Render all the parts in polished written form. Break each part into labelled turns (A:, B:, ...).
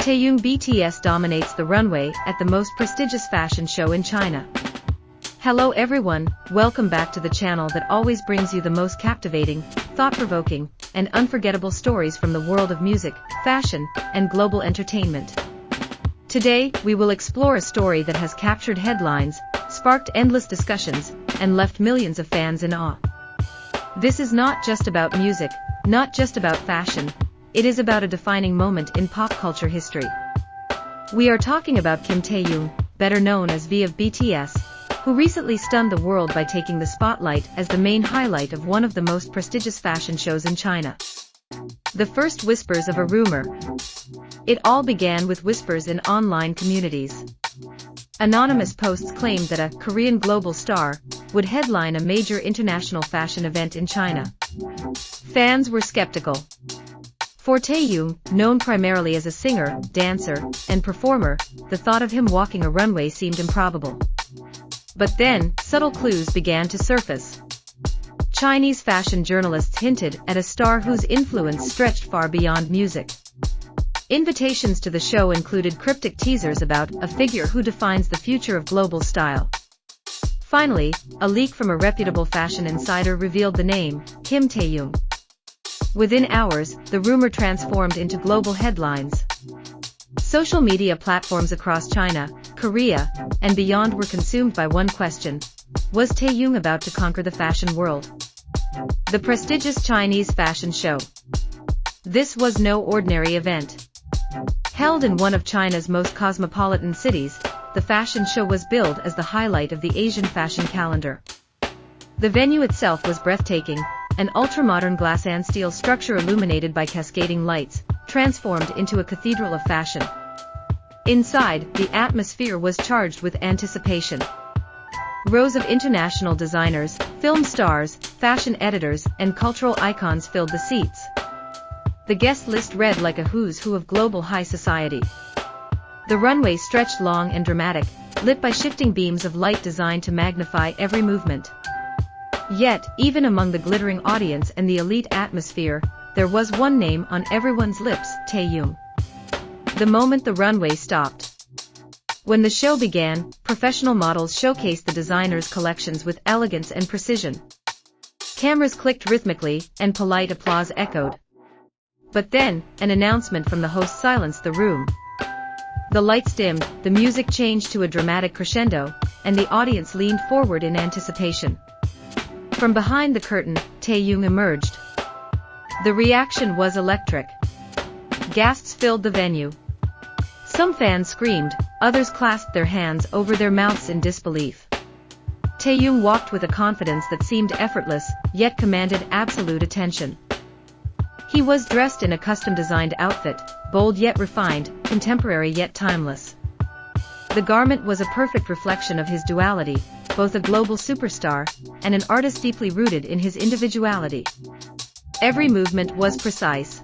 A: Taehyung BTS dominates the runway at the most prestigious fashion show in China. Hello everyone, welcome back to the channel that always brings you the most captivating, thought-provoking, and unforgettable stories from the world of music, fashion, and global entertainment. Today, we will explore a story that has captured headlines, sparked endless discussions, and left millions of fans in awe. This is not just about music, not just about fashion, it is about a defining moment in pop culture history. We are talking about Kim Taehyung, better known as V of BTS, who recently stunned the world by taking the spotlight as the main highlight of one of the most prestigious fashion shows in China. The first whispers of a rumor. It all began with whispers in online communities. Anonymous posts claimed that a Korean global star would headline a major international fashion event in China. Fans were skeptical. For Taehyung, known primarily as a singer, dancer, and performer, the thought of him walking a runway seemed improbable. But then, subtle clues began to surface. Chinese fashion journalists hinted at a star whose influence stretched far beyond music. Invitations to the show included cryptic teasers about a figure who defines the future of global style. Finally, a leak from a reputable fashion insider revealed the name, Kim Taehyung. Within hours, the rumor transformed into global headlines. Social media platforms across China, Korea, and beyond were consumed by one question: was Taehyung about to conquer the fashion world? The prestigious Chinese fashion show. This was no ordinary event. Held in one of China's most cosmopolitan cities, the fashion show was billed as the highlight of the Asian fashion calendar. The venue itself was breathtaking, an ultra-modern glass and steel structure illuminated by cascading lights, transformed into a cathedral of fashion. Inside, the atmosphere was charged with anticipation. Rows of international designers, film stars, fashion editors, and cultural icons filled the seats. The guest list read like a who's who of global high society. The runway stretched long and dramatic, lit by shifting beams of light designed to magnify every movement. Yet, even among the glittering audience and the elite atmosphere, there was one name on everyone's lips: Taehyung. The moment the runway stopped. When the show began, professional models showcased the designer's collections with elegance and precision. Cameras clicked rhythmically, and polite applause echoed. But then, an announcement from the host silenced the room. The lights dimmed, the music changed to a dramatic crescendo, and the audience leaned forward in anticipation. From behind the curtain, Taehyung emerged. The reaction was electric. Gasps filled the venue. Some fans screamed, others clasped their hands over their mouths in disbelief. Taehyung walked with a confidence that seemed effortless, yet commanded absolute attention. He was dressed in a custom-designed outfit, bold yet refined, contemporary yet timeless. The garment was a perfect reflection of his duality, both a global superstar and an artist deeply rooted in his individuality. Every movement was precise.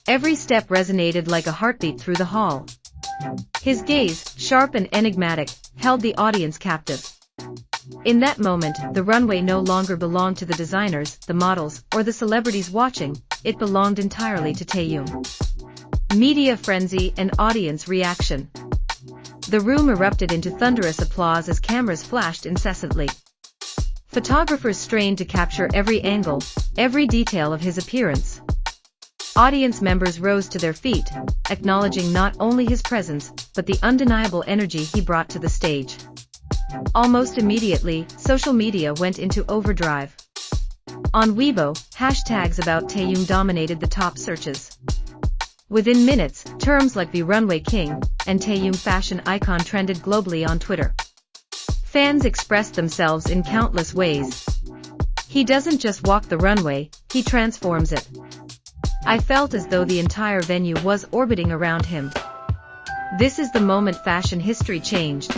A: Every step resonated like a heartbeat through the hall. His gaze, sharp and enigmatic, held the audience captive. In that moment, the runway no longer belonged to the designers, the models, or the celebrities watching, it belonged entirely to Taehyung. Media frenzy and audience reaction. The room erupted into thunderous applause as cameras flashed incessantly. Photographers strained to capture every angle, every detail of his appearance. Audience members rose to their feet, acknowledging not only his presence, but the undeniable energy he brought to the stage. Almost immediately, social media went into overdrive. On Weibo, hashtags about Taehyung dominated the top searches. Within minutes, terms like the Runway King and Taehyung fashion icon trended globally on Twitter. Fans expressed themselves in countless ways. He doesn't just walk the runway, he transforms it. I felt as though the entire venue was orbiting around him. This is the moment fashion history changed.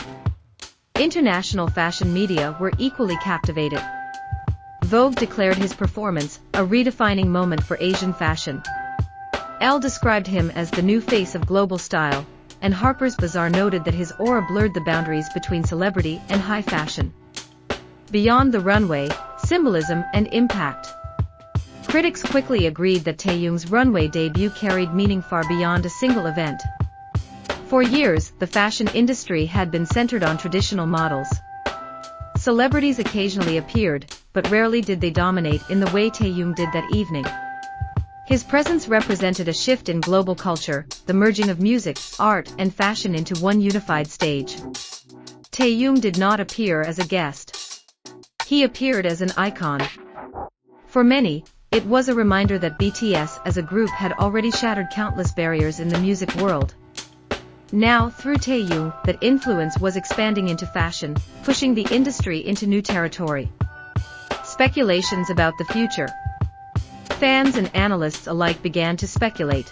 A: International fashion media were equally captivated. Vogue declared his performance a redefining moment for Asian fashion. Elle described him as the new face of global style, and Harper's Bazaar noted that his aura blurred the boundaries between celebrity and high fashion. Beyond the runway, symbolism and impact. Critics quickly agreed that Taehyung's runway debut carried meaning far beyond a single event. For years, the fashion industry had been centered on traditional models. Celebrities occasionally appeared, but rarely did they dominate in the way Taehyung did that evening. His presence represented a shift in global culture, the merging of music, art, and fashion into one unified stage. Taehyung did not appear as a guest. He appeared as an icon. For many, it was a reminder that BTS as a group had already shattered countless barriers in the music world. Now, through Taehyung, that influence was expanding into fashion, pushing the industry into new territory. Speculations about the future. Fans and analysts alike began to speculate.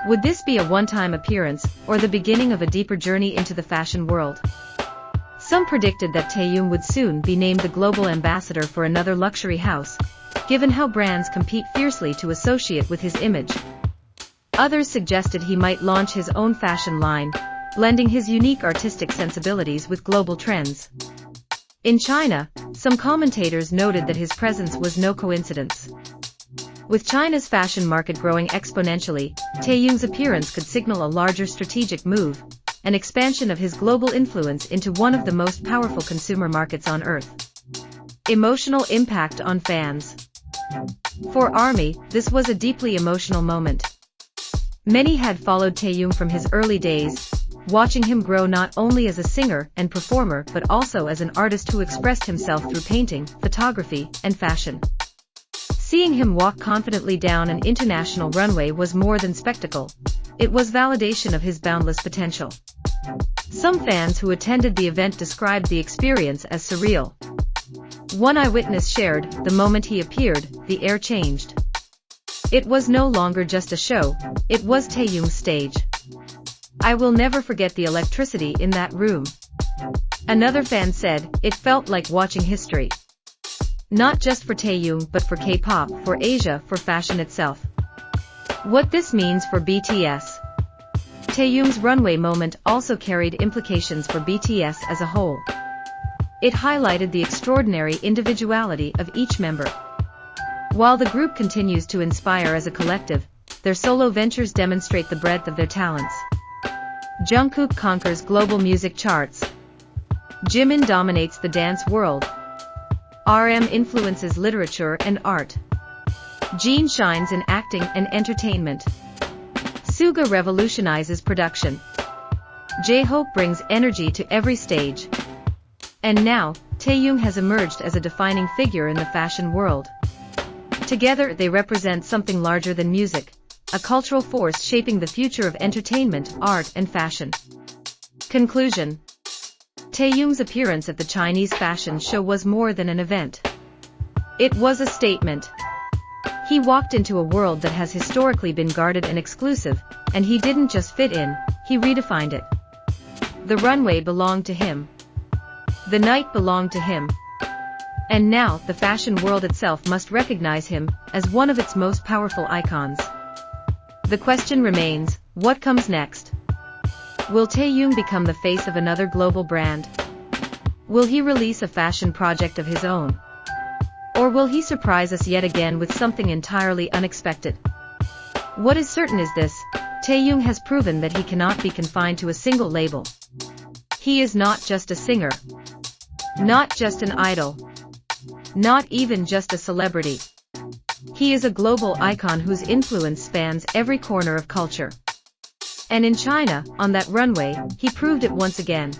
A: Would this be a one-time appearance, or the beginning of a deeper journey into the fashion world? Some predicted that Taehyung would soon be named the global ambassador for another luxury house, given how brands compete fiercely to associate with his image. Others suggested he might launch his own fashion line, blending his unique artistic sensibilities with global trends. In China, some commentators noted that his presence was no coincidence. With China's fashion market growing exponentially, Taehyung's appearance could signal a larger strategic move, an expansion of his global influence into one of the most powerful consumer markets on earth. Emotional impact on fans. For ARMY, this was a deeply emotional moment. Many had followed Taehyung from his early days, watching him grow not only as a singer and performer but also as an artist who expressed himself through painting, photography, and fashion. Seeing him walk confidently down an international runway was more than spectacle. It was validation of his boundless potential. Some fans who attended the event described the experience as surreal. One eyewitness shared, the moment he appeared, the air changed. It was no longer just a show, it was Taehyung's stage. I will never forget the electricity in that room. Another fan said, it felt like watching history. Not just for Taehyung but for K-pop, for Asia, for fashion itself. What this means for BTS. Taehyung's runway moment also carried implications for BTS as a whole. It highlighted the extraordinary individuality of each member. While the group continues to inspire as a collective, their solo ventures demonstrate the breadth of their talents. Jungkook conquers global music charts. Jimin dominates the dance world. RM influences literature and art. Jin shines in acting and entertainment. Suga revolutionizes production. J-Hope brings energy to every stage. And now, Taehyung has emerged as a defining figure in the fashion world. Together they represent something larger than music, a cultural force shaping the future of entertainment, art, and fashion. Conclusion. Taehyung's appearance at the Chinese fashion show was more than an event. It was a statement. He walked into a world that has historically been guarded and exclusive, and he didn't just fit in, he redefined it. The runway belonged to him. The night belonged to him. And now, the fashion world itself must recognize him as one of its most powerful icons. The question remains, what comes next? Will Taehyung become the face of another global brand? Will he release a fashion project of his own? Or will he surprise us yet again with something entirely unexpected? What is certain is this: Taehyung has proven that he cannot be confined to a single label. He is not just a singer. Not just an idol. Not even just a celebrity. He is a global icon whose influence spans every corner of culture. And in China, on that runway, he proved it once again.